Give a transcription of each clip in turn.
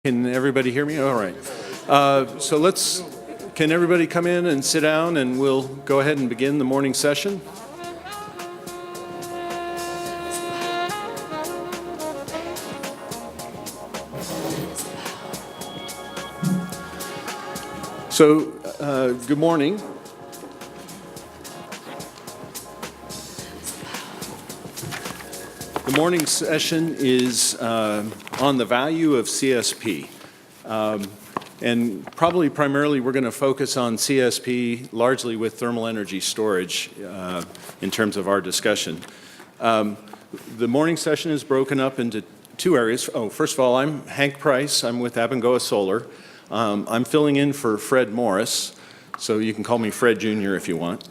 Can everybody hear me? All right. Can everybody come in and sit down, and we'll go ahead and begin the morning session. Good morning. The morning session is on the value of CSP. And probably primarily we're going to focus on CSP largely with thermal energy storage in terms of our discussion. The morning session is broken up into two areas. First of all, I'm Hank Price. I'm with Abengoa Solar. I'm filling in for Fred Morris, so you can call me Fred Jr. if you want.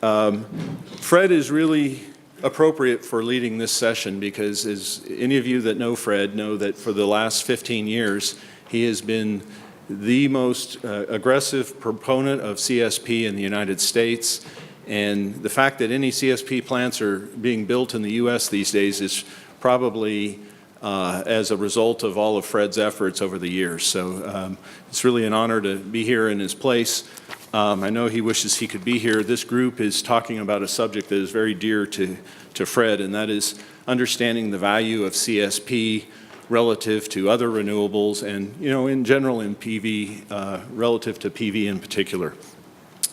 Fred is really appropriate for leading this session because, as any of you that know Fred know, that for the last 15 years he has been the most aggressive proponent of CSP in the United States, and the fact that any CSP plants are being built in the U.S. these days is probably as a result of all of Fred's efforts over the years. So it's really an honor to be here in his place. I know he wishes he could be here. This group is talking about a subject that is very dear to Fred, and that is understanding the value of CSP relative to other renewables and, in general in PV, relative to PV in particular.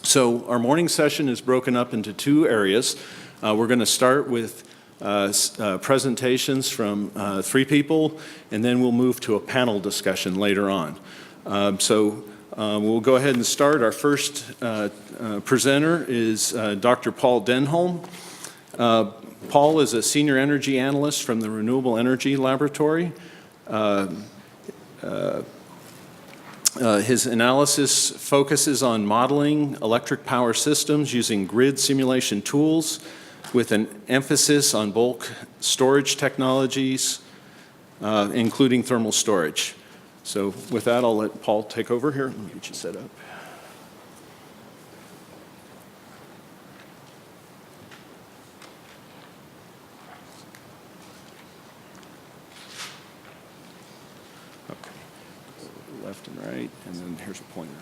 So our morning session is broken up into two areas. We're going to start with presentations from three people, and then we'll move to a panel discussion later on. We'll go ahead and start. Our first presenter is Dr. Paul Denholm. Paul is a senior energy analyst from the Renewable Energy Laboratory. His analysis focuses on modeling electric power systems using grid simulation tools with an emphasis on bulk storage technologies, including thermal storage. So with that, I'll let Paul take over here. Let me get you set up. Okay. Left and right, and then here's a pointer.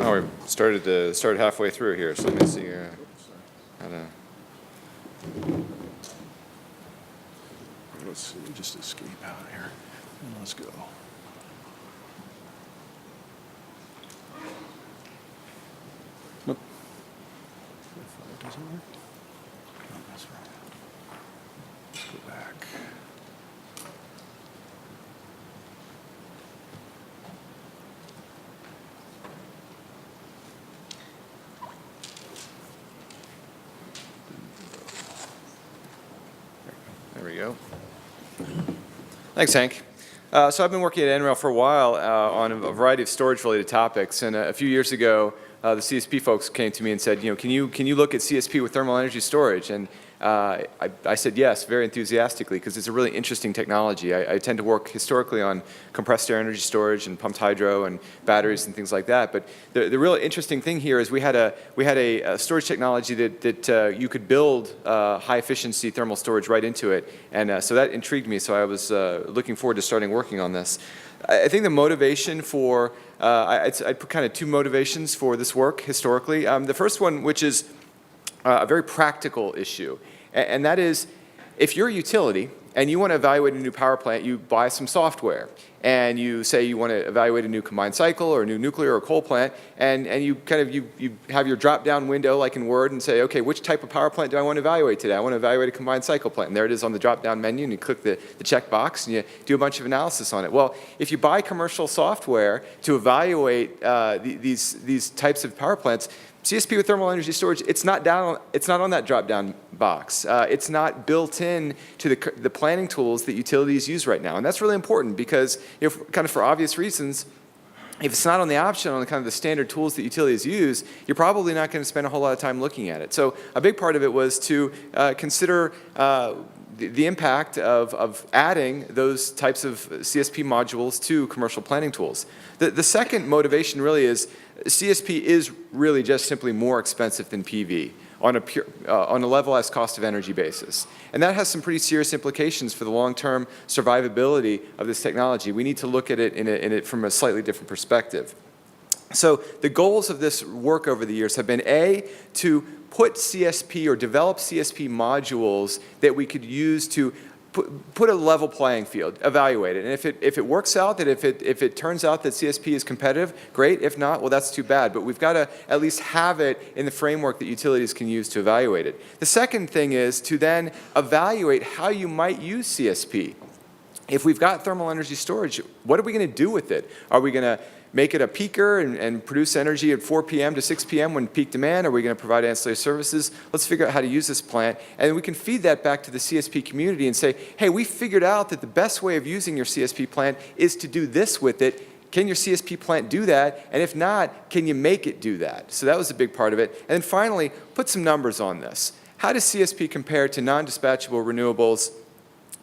Oh, we started halfway through here, so let me see how to. Let's see, just escape out here. And let's go. If it doesn't work. No, that's right. Let's go back. There we go. Thanks, Hank. So I've been working at NREL for a while on a variety of storage-related topics, and a few years ago, the CSP folks came to me and said, can you look at CSP with thermal energy storage? And I said yes, very enthusiastically, because it's a really interesting technology. I tend to work historically on compressed air energy storage and pumped hydro and batteries and things like that. But the real interesting thing here is we had a storage technology that you could build high-efficiency thermal storage right into it, and so that intrigued me. So I was looking forward to starting working on this. I think the motivation for I'd put kind of two motivations for this work historically. The first one, which is a very practical issue, and that is, if you're a utility and you want to evaluate a new power plant, you buy some software, and you say you want to evaluate a new combined cycle or a new nuclear or coal plant, and you have your drop-down window like in Word and say, okay, which type of power plant do I want to evaluate today? I want to evaluate a combined cycle plant, and there it is on the drop-down menu, and you click the check box and you do a bunch of analysis on it. Well, if you buy commercial software to evaluate these types of power plants, CSP with thermal energy storage, it's not on that drop-down box. It's not built in to the planning tools that utilities use right now, and that's really important because, kind of for obvious reasons, if it's not on the option on the standard tools that utilities use, you're probably not going to spend a whole lot of time looking at it. So a big part of it was to consider the impact of adding those types of CSP modules to commercial planning tools. The second motivation really is CSP is really just simply more expensive than PV. on a levelized cost of energy basis. And that has some pretty serious implications for the long-term survivability of this technology. We need to look at it from a slightly different perspective. So the goals of this work over the years have been, A, to put CSP or develop CSP modules that we could use to put a level playing field, evaluate it. And if it works out, that if it turns out that CSP is competitive, great. If not, well, that's too bad. But we've got to at least have it in the framework that utilities can use to evaluate it. The second thing is to then evaluate how you might use CSP. If we've got thermal energy storage, what are we going to do with it? Are we going to make it a peaker and produce energy at 4 p.m. to 6 p.m. when peak demand? Are we going to provide ancillary services? Let's figure out how to use this plant. And we can feed that back to the CSP community and say, hey, we figured out that the best way of using your CSP plant is to do this with it. Can your CSP plant do that? And if not, can you make it do that? So that was a big part of it. And then finally, put some numbers on this. How does CSP compare to non-dispatchable renewables?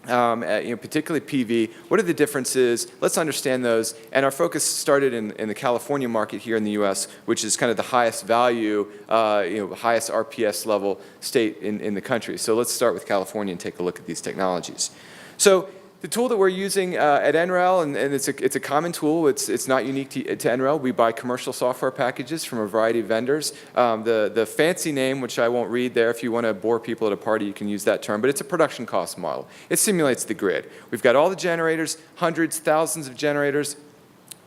Particularly PV, what are the differences? Let's understand those. And our focus started in the California market here in the U.S., which is kind of the highest value, highest RPS level state in the country. So let's start with California and take a look at these technologies. So the tool that we're using at NREL, and it's a common tool. It's not unique to NREL. We buy commercial software packages from a variety of vendors. The fancy name, which I won't read there, if you want to bore people at a party, you can use that term, but it's a production cost model. It simulates the grid. We've got all the generators, hundreds, thousands of generators,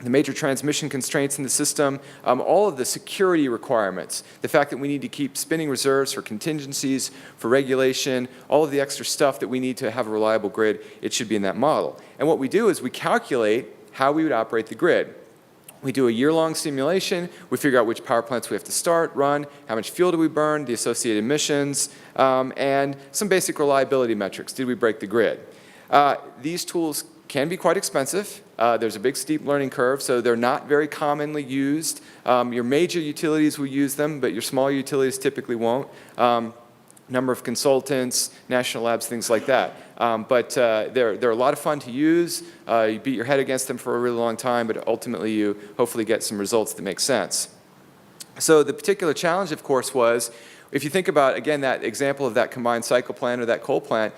the major transmission constraints in the system, all of the security requirements, the fact that we need to keep spinning reserves for contingencies, for regulation, all of the extra stuff that we need to have a reliable grid, it should be in that model. And what we do is we calculate how we would operate the grid. We do a year-long simulation. We figure out which power plants we have to start, run, how much fuel do we burn, the associated emissions, and some basic reliability metrics. Did we break the grid? These tools can be quite expensive. There's a big steep learning curve, so they're not very commonly used. Your major utilities will use them, but your smaller utilities typically won't. Number of consultants, national labs, things like that. But they're a lot of fun to use. You beat your head against them for a really long time, but ultimately you hopefully get some results that make sense. So the particular challenge, of course, was, if you think about, again, that example of that combined cycle plant or that coal plant,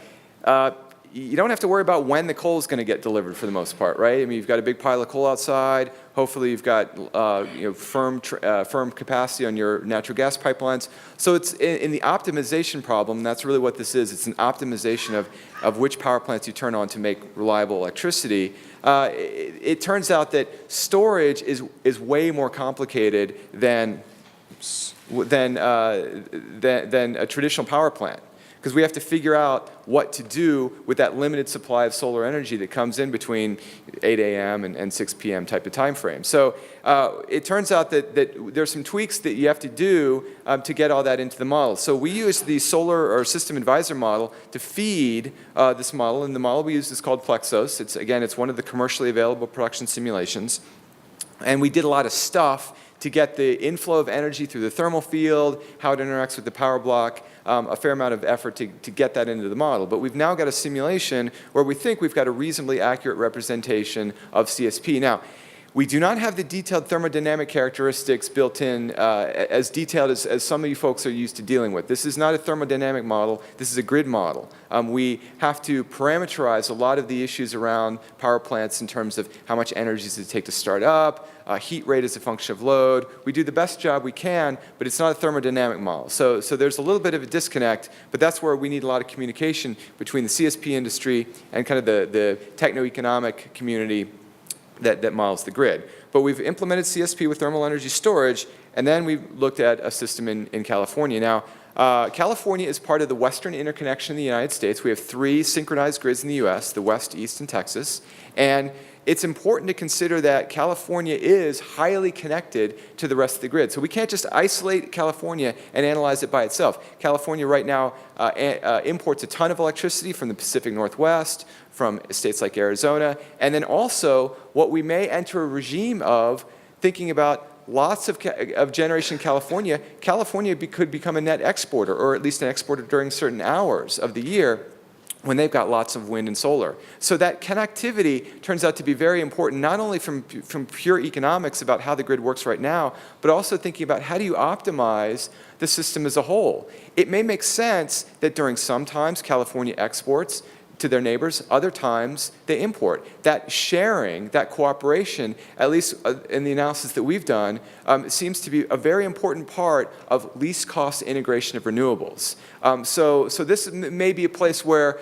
you don't have to worry about when the coal is going to get delivered for the most part, right? I mean, you've got a big pile of coal outside. Hopefully, you've got firm capacity on your natural gas pipelines. So it's in the optimization problem. That's really what this is. It's an optimization of which power plants you turn on to make reliable electricity. It turns out that storage is way more complicated than a traditional power plant, because we have to figure out what to do with that limited supply of solar energy that comes in between 8 a.m. and 6 p.m. type of time frame. So it turns out that there's some tweaks that you have to do to get all that into the model. So we use the solar or system advisor model to feed this model, and the model we use is called Plexos. It's one of the commercially available production simulations. And we did a lot of stuff to get the inflow of energy through the thermal field, how it interacts with the power block, a fair amount of effort to get that into the model. But we've now got a simulation where we think we've got a reasonably accurate representation of CSP. Now, we do not have the detailed thermodynamic characteristics built in as detailed as some of you folks are used to dealing with. This is not a thermodynamic model. This is a grid model. We have to parameterize a lot of the issues around power plants in terms of how much energy does it take to start up, heat rate as a function of load. We do the best job we can, but it's not a thermodynamic model. So there's a little bit of a disconnect, but that's where we need a lot of communication between the CSP industry and kind of the techno-economic community that models the grid. But we've implemented CSP with thermal energy storage, and then we've looked at a system in California. Now, California is part of the Western interconnection in the United States. We have 3 synchronized grids in the US, the West, East, and Texas. And it's important to consider that California is highly connected to the rest of the grid. So we can't just isolate California and analyze it by itself. California right now imports a ton of electricity from the Pacific Northwest, from states like Arizona, and then also what we may enter a regime of thinking about lots of generation in California. California could become a net exporter, or at least an exporter during certain hours of the year, when they've got lots of wind and solar. So that connectivity turns out to be very important, not only from pure economics about how the grid works right now, but also thinking about how do you optimize the system as a whole. It may make sense that during some times California exports to their neighbors, other times they import. That sharing, that cooperation, at least in the analysis that we've done, seems to be a very important part of least cost integration of renewables. So this may be a place where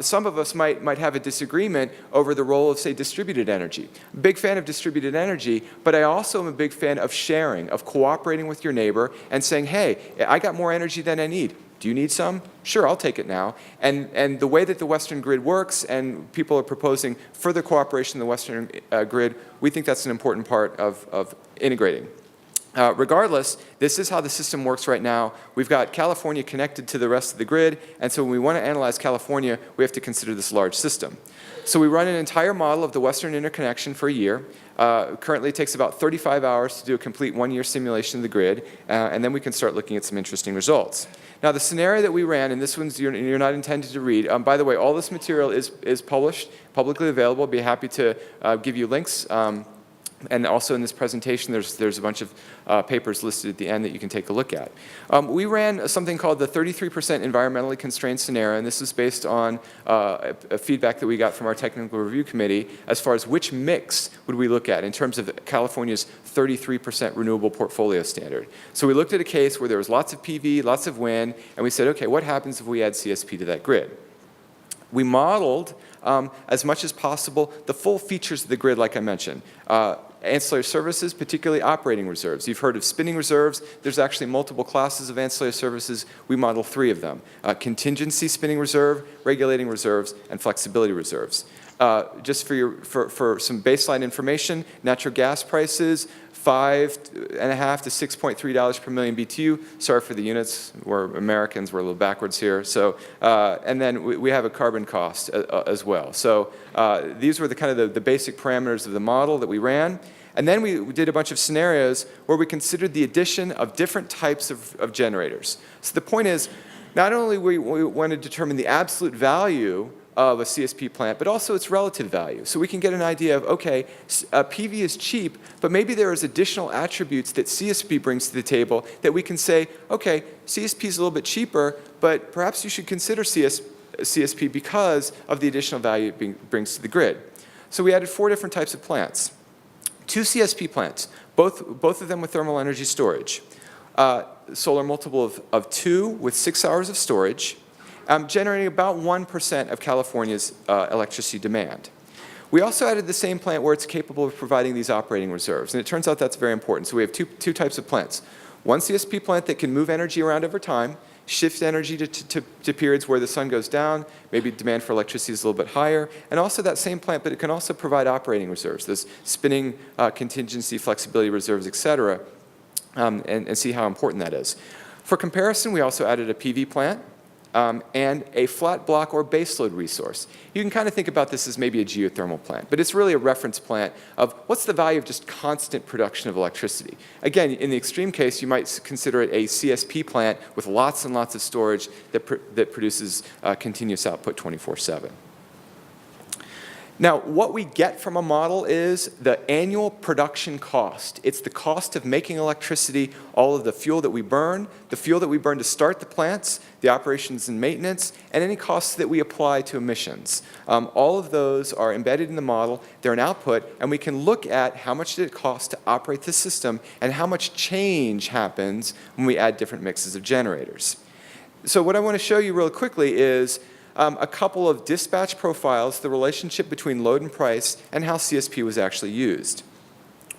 some of us might have a disagreement over the role of, say, distributed energy. Big fan of distributed energy, but I also am a big fan of sharing, of cooperating with your neighbor and saying, hey, I got more energy than I need. Do you need some? Sure, I'll take it now. And the way that the Western grid works, and people are proposing further cooperation in the Western grid, we think that's an important part of integrating. Regardless, this is how the system works right now. We've got California connected to the rest of the grid, and so when we want to analyze California, we have to consider this large system. So we run an entire model of the Western interconnection for a year. Currently, it takes about 35 hours to do a complete one-year simulation of the grid, and then we can start looking at some interesting results. Now, the scenario that we ran, and this one's you're not intended to read. By the way, all this material is published, publicly available. I'd be happy to give you links. And also in this presentation, there's a bunch of papers listed at the end that you can take a look at. We ran something called the 33% environmentally constrained scenario, and this is based on a feedback that we got from our technical review committee as far as which mix would we look at in terms of California's 33% renewable portfolio standard. So we looked at a case where there was lots of PV, lots of wind, and we said, okay, what happens if we add CSP to that grid? We modeled, as much as possible, the full features of the grid, like I mentioned. Ancillary services, particularly operating reserves. You've heard of spinning reserves. There's actually multiple classes of ancillary services. We model 3 of them. Contingency spinning reserve, regulating reserves, and flexibility reserves. Just for some baseline information, natural gas prices, $5.5 to $6.3 per million BTU. Sorry for the units. We're Americans. We're a little backwards here. So, and then we have a carbon cost as well. So these were the kind of the basic parameters of the model that we ran. And then we did a bunch of scenarios where we considered the addition of different types of generators. So the point is, not only we want to determine the absolute value of a CSP plant, but also its relative value. So we can get an idea of, okay, PV is cheap, but maybe there is additional attributes that CSP brings to the table that we can say, okay, CSP is a little bit cheaper, but perhaps you should consider CSP because of the additional value it brings to the grid. So we added 4 different types of plants. 2 CSP plants, both of them with thermal energy storage. Solar multiple of 2 with 6 hours of storage. Generating about 1% of California's electricity demand. We also added the same plant where it's capable of providing these operating reserves, and it turns out that's very important. So we have two types of plants. One CSP plant that can move energy around over time, shift energy to periods where the sun goes down, maybe demand for electricity is a little bit higher, and also that same plant, but it can also provide operating reserves, those spinning contingency, flexibility reserves, et cetera, and see how important that is. For comparison, we also added a PV plant, and a flat block or baseload resource. You can kind of think about this as maybe a geothermal plant, but it's really a reference plant of what's the value of just constant production of electricity. Again, in the extreme case, you might consider it a CSP plant with lots and lots of storage that produces continuous output 24/7. Now, what we get from a model is the annual production cost. It's the cost of making electricity, all of the fuel that we burn to start the plants, the operations and maintenance, and any costs that we apply to emissions. All of those are embedded in the model. They're an output, and we can look at how much did it cost to operate the system and how much change happens when we add different mixes of generators. So what I want to show you real quickly is a couple of dispatch profiles, the relationship between load and price, and how CSP was actually used.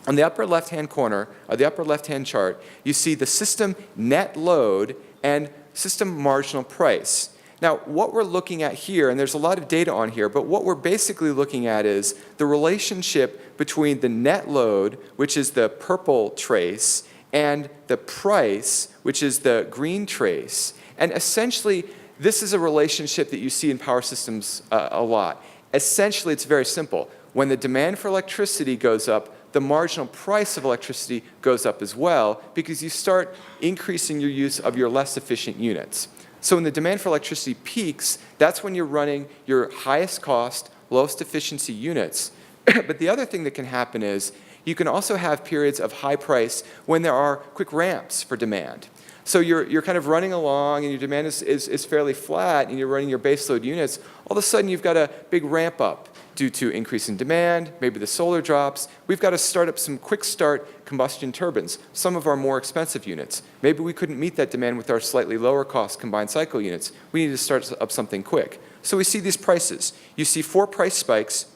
On the upper left-hand corner, or the upper left-hand chart, you see the system net load and system marginal price. Now, what we're looking at here, and there's a lot of data on here, but what we're basically looking at is the relationship between the net load, which is the purple trace, and the price, which is the green trace. And essentially, this is a relationship that you see in power systems a lot. Essentially, it's very simple. When the demand for electricity goes up, the marginal price of electricity goes up as well because you start increasing your use of your less efficient units. So when the demand for electricity peaks, that's when you're running your highest cost, lowest efficiency units. But the other thing that can happen is you can also have periods of high price when there are quick ramps for demand. So you're kind of running along and your demand is fairly flat and you're running your baseload units. All of a sudden you've got a big ramp up due to increase in demand, maybe the solar drops. We've got to start up some quick start combustion turbines, some of our more expensive units. Maybe we couldn't meet that demand with our slightly lower cost combined cycle units. We need to start up something quick. So we see these prices. You see 4 price spikes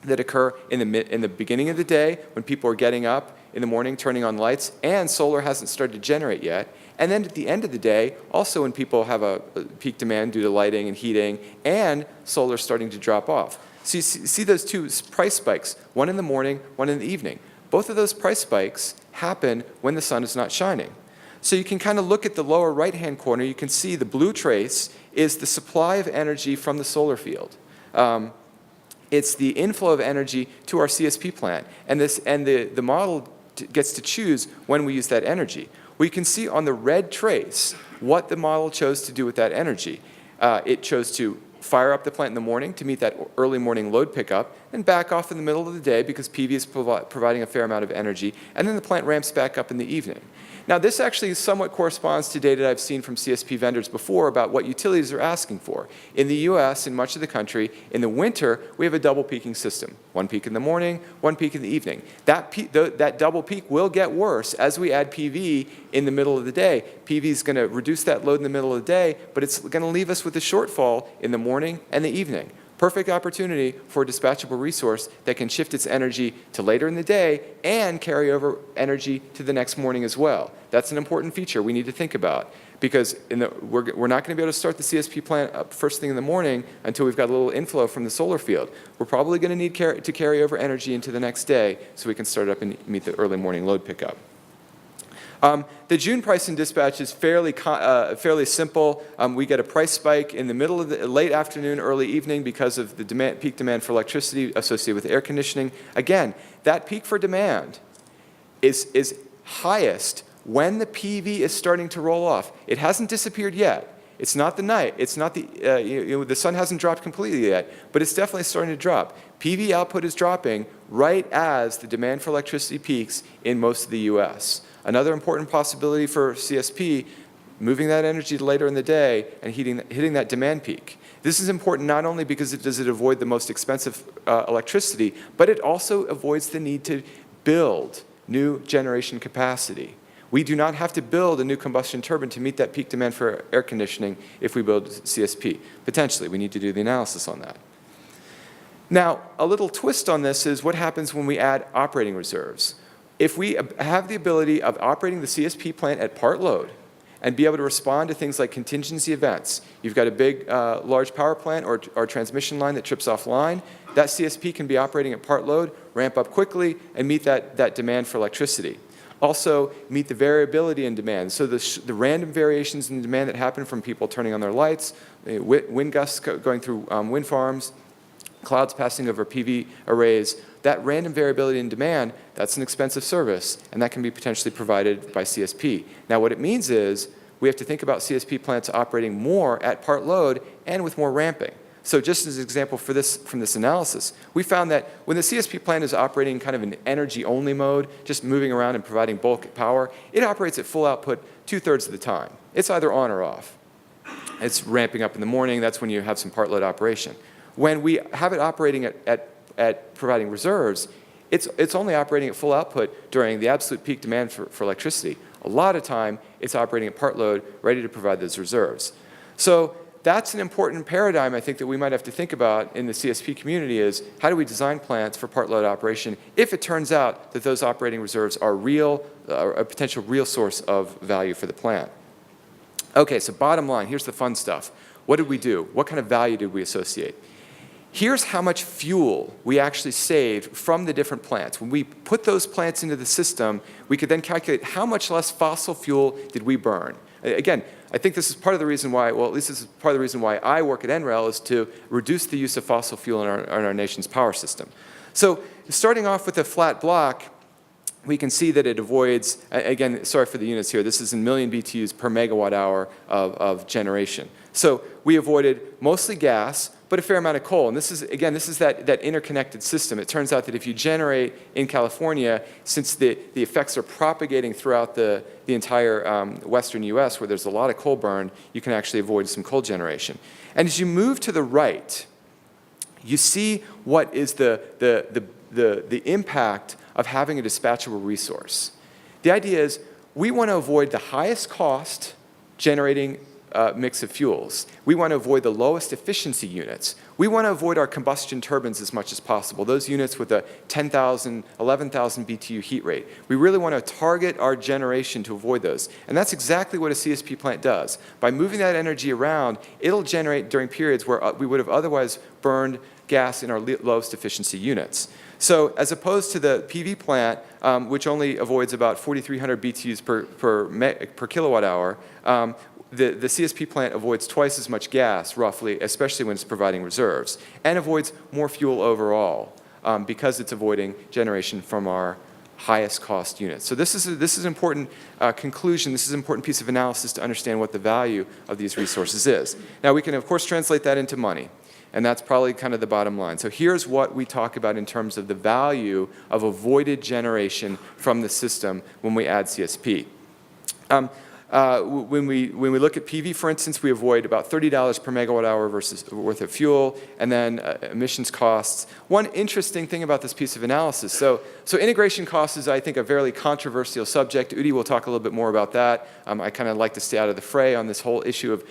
that occur in the beginning of the day when people are getting up in the morning, turning on lights, and solar hasn't started to generate yet. And then at the end of the day, also when people have a peak demand due to lighting and heating, and solar starting to drop off. So you see those 2 price spikes, one in the morning, one in the evening. Both of those price spikes happen when the sun is not shining. So you can kind of look at the lower right-hand corner. You can see the blue trace is the supply of energy from the solar field. It's the inflow of energy to our CSP plant. And the model gets to choose when we use that energy. We can see on the red trace what the model chose to do with that energy. It chose to fire up the plant in the morning to meet that early morning load pickup, and back off in the middle of the day because PV is providing a fair amount of energy, and then the plant ramps back up in the evening. Now, this actually somewhat corresponds to data I've seen from CSP vendors before about what utilities are asking for. In the US, in much of the country, in the winter, we have a double peaking system. 1 peak in the morning, 1 peak in the evening. That double peak will get worse as we add PV in the middle of the day. PV is going to reduce that load in the middle of the day, but it's going to leave us with a shortfall in the morning and the evening. Perfect opportunity for a dispatchable resource that can shift its energy to later in the day and carry over energy to the next morning as well. That's an important feature we need to think about because we're not going to be able to start the CSP plant up first thing in the morning until we've got a little inflow from the solar field. We're probably going to need to carry over energy into the next day so we can start up and meet the early morning load pickup. The June price and dispatch is fairly simple. We get a price spike in the middle of the late afternoon, early evening because of the peak demand for electricity associated with air conditioning. Again, that peak for demand is highest when the PV is starting to roll off. It hasn't disappeared yet. It's not the night. It's not the sun hasn't dropped completely yet, but it's definitely starting to drop. PV output is dropping right as the demand for electricity peaks in most of the US. Another important possibility for CSP, moving that energy to later in the day and hitting that demand peak. This is important not only because it avoid the most expensive electricity, but it also avoids the need to build new generation capacity. We do not have to build a new combustion turbine to meet that peak demand for air conditioning if we build CSP. Potentially, we need to do the analysis on that. Now, a little twist on this is what happens when we add operating reserves. If we have the ability of operating the CSP plant at part load and be able to respond to things like contingency events, you've got a big, large power plant or transmission line that trips offline, that CSP can be operating at part load, ramp up quickly, and meet that demand for electricity. Also, meet the variability in demand. So the random variations in demand that happen from people turning on their lights, wind gusts going through wind farms, clouds passing over PV arrays, that random variability in demand, that's an expensive service, and that can be potentially provided by CSP. Now, what it means is we have to think about CSP plants operating more at part load and with more ramping. So just as an example from this analysis, we found that when the CSP plant is operating kind of in energy-only mode, just moving around and providing bulk power, it operates at full output 2/3 of the time. It's either on or off. It's ramping up in the morning. That's when you have some part load operation. When we have it operating at providing reserves, it's only operating at full output during the absolute peak demand for electricity. A lot of time, it's operating at part load, ready to provide those reserves. So that's an important paradigm, I think, that we might have to think about in the CSP community is how do we design plants for part load operation if it turns out that those operating reserves are a potential real source of value for the plant. Okay, so bottom line, here's the fun stuff. What did we do? What kind of value did we associate? Here's how much fuel we actually saved from the different plants. When we put those plants into the system, we could then calculate how much less fossil fuel did we burn. Again, I think this is part of the reason why, well, at least this is part of the reason why I work at NREL is to reduce the use of fossil fuel in our nation's power system. So starting off with a flat block, we can see that it avoids, again, sorry for the units here, this is in million BTUs per megawatt hour of generation. So we avoided mostly gas, but a fair amount of coal. And this is, again, this is that interconnected system. It turns out that if you generate in California, since the effects are propagating throughout the entire western US where there's a lot of coal burn, you can actually avoid some coal generation. And as you move to the right, you see what is the impact of having a dispatchable resource. The idea is we want to avoid the highest cost generating mix of fuels. We want to avoid the lowest efficiency units. We want to avoid our combustion turbines as much as possible, those units with a 10,000, 11,000 BTU heat rate. We really want to target our generation to avoid those. And that's exactly what a CSP plant does. By moving that energy around, it'll generate during periods where we would have otherwise burned gas in our lowest efficiency units. So as opposed to the PV plant, which only avoids about 4,300 BTUs per kilowatt hour, the CSP plant avoids twice as much gas, roughly, especially when it's providing reserves, and avoids more fuel overall because it's avoiding generation from our highest cost units. So this is an important conclusion. This is an important piece of analysis to understand what the value of these resources is. Now, we can, of course, translate that into money. And that's probably kind of the bottom line. So here's what we talk about in terms of the value of avoided generation from the system when we add CSP. When we look at PV, for instance, we avoid about $30 per megawatt hour worth of fuel, and then emissions costs. One interesting thing about this piece of analysis, so integration costs is, I think, a fairly controversial subject. Udi will talk a little bit more about that. I kind of like to stay out of the fray on this whole issue of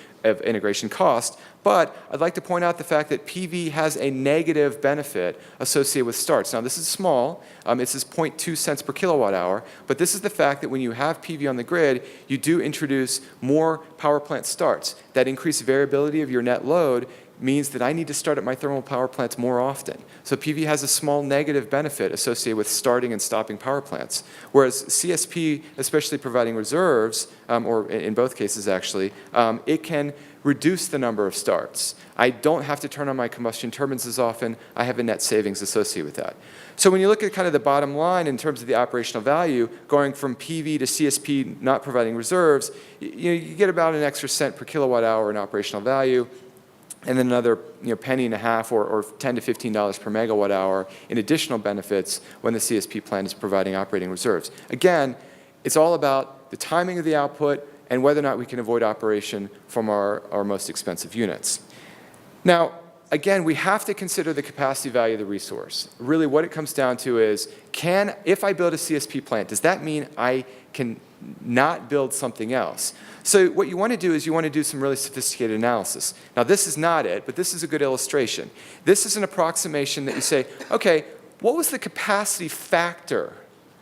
integration cost. But I'd like to point out the fact that PV has a negative benefit associated with starts. Now, this is small. This is 0.2 cents per kilowatt hour. But this is the fact that when you have PV on the grid, you do introduce more power plant starts. That increased variability of your net load means that I need to start at my thermal power plants more often. So PV has a small negative benefit associated with starting and stopping power plants. Whereas CSP, especially providing reserves, or in both cases actually, it can reduce the number of starts. I don't have to turn on my combustion turbines as often. I have a net savings associated with that. So when you look at kind of the bottom line in terms of the operational value, going from PV to CSP not providing reserves, you get about an extra cent per kilowatt hour in operational value, and then another penny and a half or $10 to $15 per megawatt hour in additional benefits when the CSP plant is providing operating reserves. Again, it's all about the timing of the output and whether or not we can avoid operation from our most expensive units. Now, again, we have to consider the capacity value of the resource. Really what it comes down to is, if I build a CSP plant, does that mean I can not build something else? So what you want to do is you want to do some really sophisticated analysis. Now this is not it, but this is a good illustration. This is an approximation that you say, okay, what was the capacity factor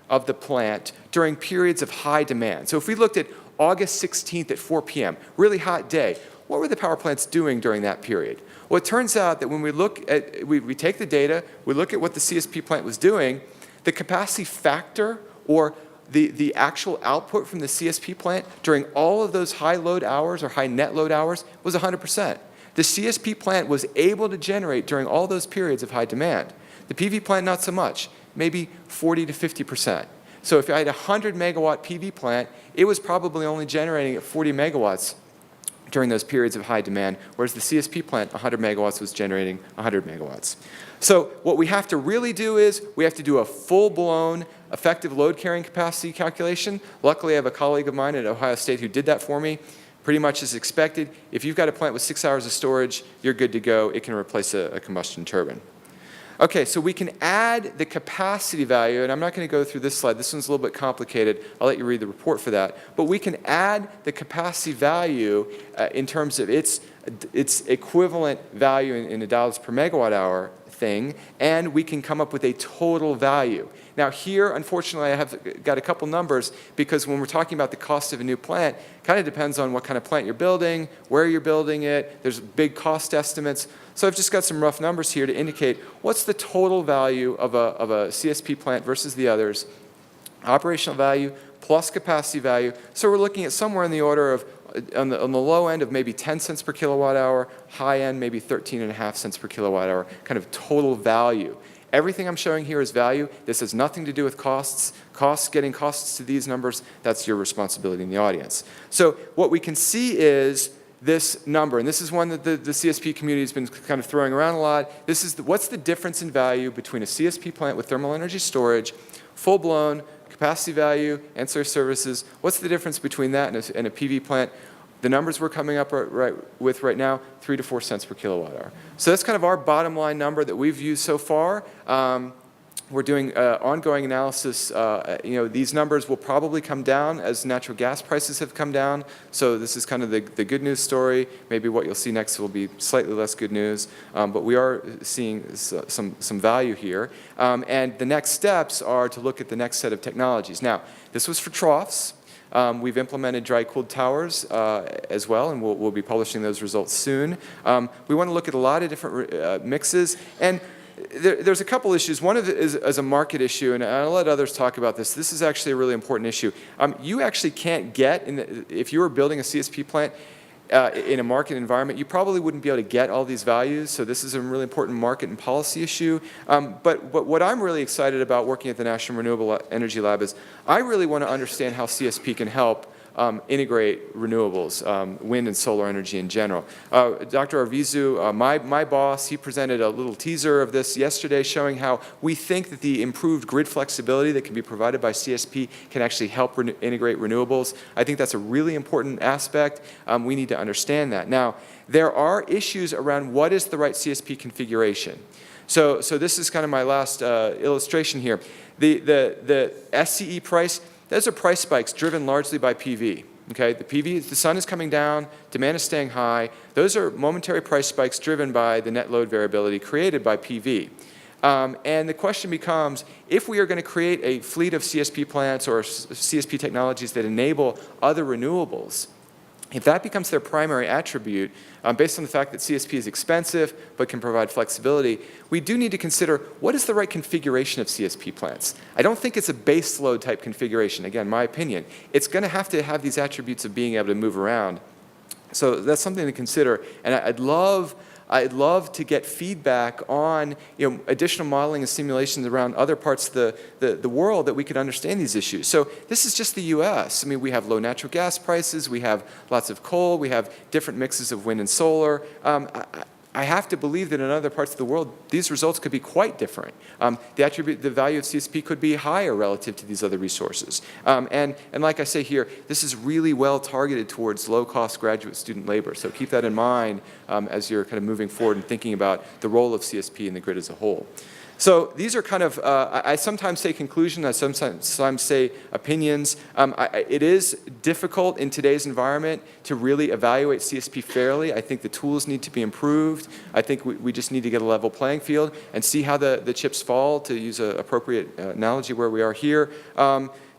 of the plant during periods of high demand? So if we looked at August 16th at 4 p.m., really hot day, what were the power plants doing during that period? Well, it turns out that when we look at, we take the data, we look at what the CSP plant was doing, the capacity factor or the actual output from the CSP plant during all of those high load hours or high net load hours was 100%. The CSP plant was able to generate during all those periods of high demand. The PV plant, not so much, maybe 40 to 50%. So if I had a 100 megawatt PV plant, it was probably only generating at 40 megawatts during those periods of high demand, whereas the CSP plant, 100 megawatts, was generating 100 megawatts. So what we have to really do is we have to do a full-blown effective load carrying capacity calculation. Luckily, I have a colleague of mine at Ohio State who did that for me. Pretty much as expected. If you've got a plant with 6 hours of storage, you're good to go. It can replace a combustion turbine. Okay, so we can add the capacity value, and I'm not going to go through this slide. This one's a little bit complicated. I'll let you read the report for that. But we can add the capacity value in terms of its equivalent value in the dollars per megawatt hour thing, and we can come up with a total value. Now here, unfortunately, I have got a couple numbers because when we're talking about the cost of a new plant, it kind of depends on what kind of plant you're building, where you're building it. There's big cost estimates. So I've just got some rough numbers here to indicate what's the total value of a CSP plant versus the others, operational value plus capacity value. So we're looking at somewhere in the order of, on the low end of maybe 10 cents per kilowatt hour, high end maybe 13.5 cents per kilowatt hour, kind of total value. everything I'm showing here is value. This has nothing to do with costs. Getting costs to these numbers, that's your responsibility in the audience. So what we can see is this number, and this is one that the CSP community has been kind of throwing around a lot. This is what's the difference in value between a CSP plant with thermal energy storage, full-blown capacity value, ancillary services. What's the difference between that and a PV plant? The numbers we're coming up with right now, 3 to 4 cents per kilowatt hour. So that's kind of our bottom line number that we've used so far. We're doing ongoing analysis. These numbers will probably come down as natural gas prices have come down. So this is kind of the good news story. Maybe what you'll see next will be slightly less good news. But we are seeing some value here. And the next steps are to look at the next set of technologies. Now, this was for troughs. We've implemented dry-cooled towers as well, and we'll be publishing those results soon. We want to look at a lot of different mixes. And there's a couple issues. One of it is a market issue, and I'll let others talk about this. This is actually a really important issue. You actually can't get, if you were building a CSP plant in a market environment, you probably wouldn't be able to get all these values. So this is a really important market and policy issue. But what I'm really excited about working at the National Renewable Energy Lab is I really want to understand how CSP can help integrate renewables, wind and solar energy in general. Dr. Arvizu, my boss, he presented a little teaser of this yesterday showing how we think that the improved grid flexibility that can be provided by CSP can actually help integrate renewables. I think that's a really important aspect. We need to understand that. Now, there are issues around what is the right CSP configuration. So this is kind of my last illustration here. The SCE price, those are price spikes driven largely by PV. Okay, the sun is coming down, demand is staying high. Those are momentary price spikes driven by the net load variability created by PV. And the question becomes, if we are going to create a fleet of CSP plants or CSP technologies that enable other renewables, if that becomes their primary attribute, based on the fact that CSP is expensive but can provide flexibility, we do need to consider what is the right configuration of CSP plants. I don't think it's a base load type configuration. Again, my opinion. It's going to have these attributes of being able to move around. So that's something to consider. And I'd love to get feedback on additional modeling and simulations around other parts of the world that we could understand these issues. So this is just the US. I mean, we have low natural gas prices, we have lots of coal, we have different mixes of wind and solar. I have to believe that in other parts of the world, these results could be quite different. The value of CSP could be higher relative to these other resources. And like I say here, this is really well targeted towards low-cost graduate student labor. So keep that in mind as you're kind of moving forward and thinking about the role of CSP in the grid as a whole. So these are kind of, I sometimes say conclusion, I sometimes say opinions. It is difficult in today's environment to really evaluate CSP fairly. I think the tools need to be improved. I think we just need to get a level playing field and see how the chips fall, to use an appropriate analogy where we are here.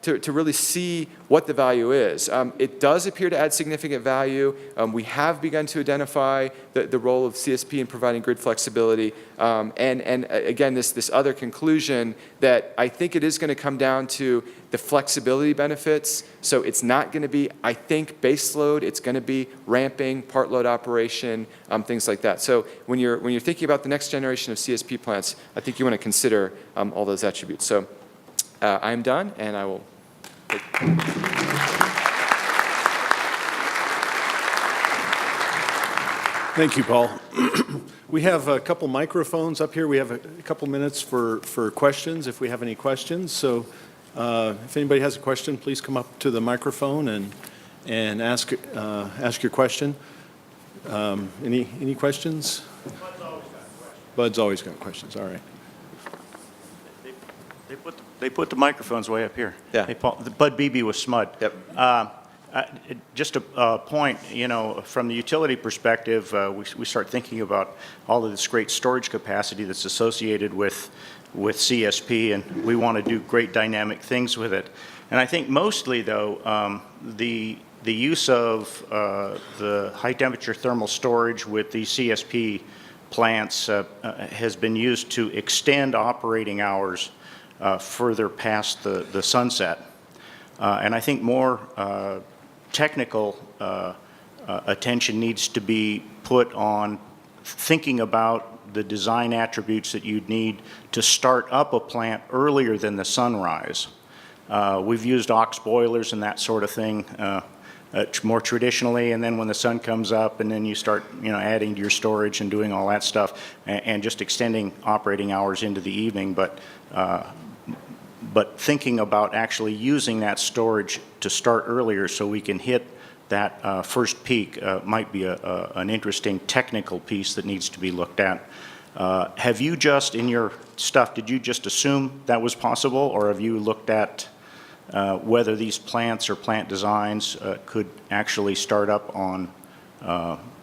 To really see what the value is. It does appear to add significant value. We have begun to identify the role of CSP in providing grid flexibility. And again, this other conclusion that I think it is going to come down to the flexibility benefits. So it's not going to be, I think, base load. It's going to be ramping, part load operation, things like that. So when you're thinking about the next generation of CSP plants, I think you want to consider all those attributes. So I'm done, and I will. Thank you, Paul. We have a couple microphones up here. We have a couple minutes for questions, if we have any questions. So if anybody has a question, please come up to the microphone and ask your question. Any questions? Bud's always got questions. All right. They put the microphones way up here. Yeah. Bud Beebe with SMUD. Yep. Just a point, from the utility perspective, we start thinking about all of this great storage capacity that's associated with CSP, and we want to do great dynamic things with it. And I think mostly, though, the use of the high temperature thermal storage with the CSP plants has been used to extend operating hours further past the sunset. And I think more technical attention needs to be put on thinking about the design attributes that you'd need to start up a plant earlier than the sunrise. We've used ox boilers and that sort of thing more traditionally, and then when the sun comes up and then you start adding to your storage and doing all that stuff and just extending operating hours into the evening. But thinking about actually using that storage to start earlier so we can hit that first peak might be an interesting technical piece that needs to be looked at. Have you just, in your stuff, did you just assume that was possible, or have you looked at whether these plants or plant designs could actually start up on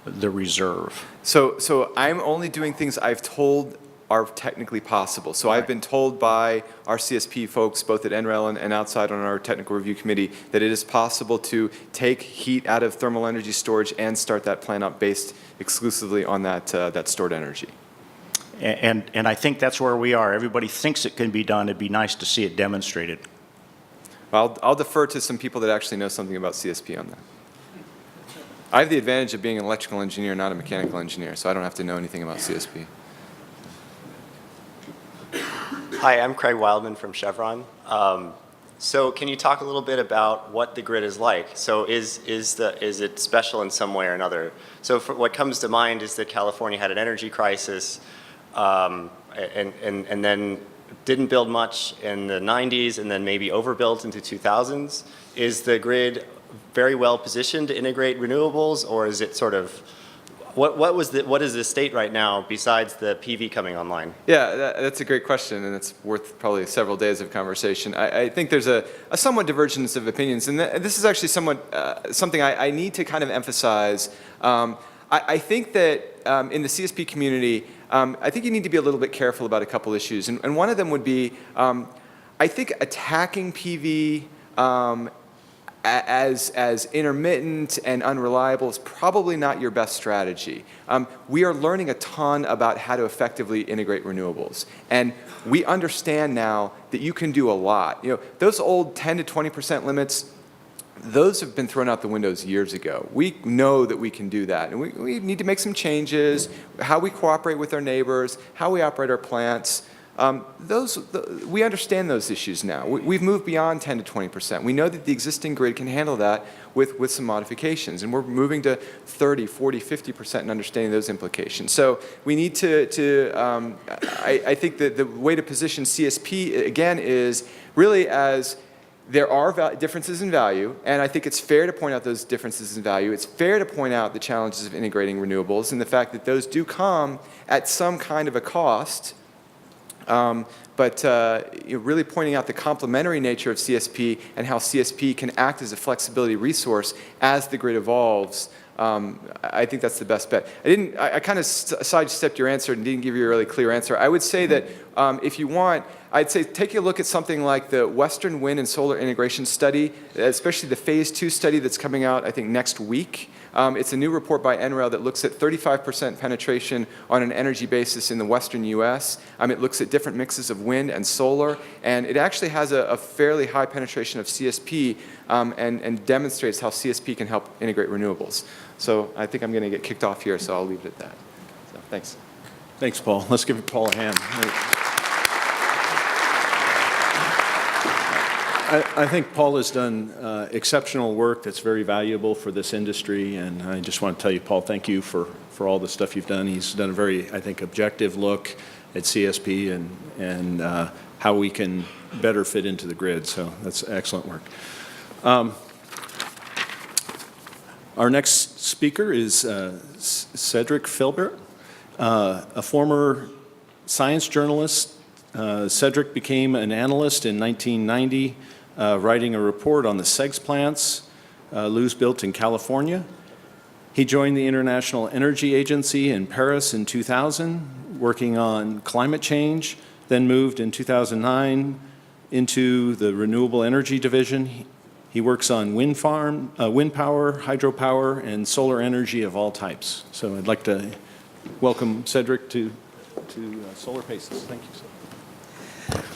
the reserve? So I'm only doing things I've told are technically possible. So I've been told by our CSP folks, both at NREL and outside on our technical review committee, that it is possible to take heat out of thermal energy storage and start that plant up based exclusively on that stored energy. And I think that's where we are. Everybody thinks it can be done. It'd be nice to see it demonstrated. Well, I'll defer to some people that actually know something about CSP on that. I have the advantage of being an electrical engineer, not a mechanical engineer, so I don't have to know anything about CSP. Hi, I'm Craig Wildman from Chevron. So can you talk a little bit about what the grid is like? So is it special in some way or another? So what comes to mind is that California had an energy crisis and then didn't build much in the 90s and then maybe overbuilt into 2000s. Is the grid very well positioned to integrate renewables, or is it sort of, what is the state right now besides the PV coming online? Yeah, that's a great question, and it's worth probably several days of conversation. I think there's a somewhat divergence of opinions, and this is actually somewhat something I need to kind of emphasize. I think that in the CSP community, I think you need to be a little bit careful about a couple issues, and one of them would be, I think attacking PV as intermittent and unreliable is probably not your best strategy. We are learning a ton about how to effectively integrate renewables. And we understand now that you can do a lot. Those old 10 to 20% limits, those have been thrown out the windows years ago. We know that we can do that. And we need to make some changes, how we cooperate with our neighbors, how we operate our plants. We understand those issues now. We've moved beyond 10 to 20%. We know that the existing grid can handle that with some modifications, and we're moving to 30, 40, 50% and understanding those implications. So we need I think that the way to position CSP, again, is really as there are differences in value, and I think it's fair to point out those differences in value. It's fair to point out the challenges of integrating renewables and the fact that those do come at some kind of a cost. But really pointing out the complementary nature of CSP and how CSP can act as a flexibility resource as the grid evolves, I think that's the best bet. I kind of sidestepped your answer and didn't give you a really clear answer. I would say that if you want, I'd say take a look at something like the Western Wind and Solar Integration Study, especially the Phase 2 study that's coming out, I think, next week. It's a new report by NREL that looks at 35% penetration on an energy basis in the western U.S. It looks at different mixes of wind and solar, and it actually has a fairly high penetration of CSP and demonstrates how CSP can help integrate renewables. So I think I'm going to get kicked off here, so I'll leave it at that. So, thanks. Thanks, Paul. Let's give Paul a hand. I think Paul has done exceptional work that's very valuable for this industry, and I just want to tell you, Paul, thank you for all the stuff you've done. He's done a very, I think, objective look at CSP and how we can better fit into the grid, so that's excellent work. Our next speaker is Cedric Filbert, a former science journalist. Cedric became an analyst in 1990, writing a report on the SEGS plants Lou's built in California. He joined the International Energy Agency in Paris in 2000, working on climate change, then moved in 2009 into the Renewable Energy Division. He works on wind power, hydropower, and solar energy of all types. So I'd like to welcome Cedric to Solar Paces. Thank you, sir.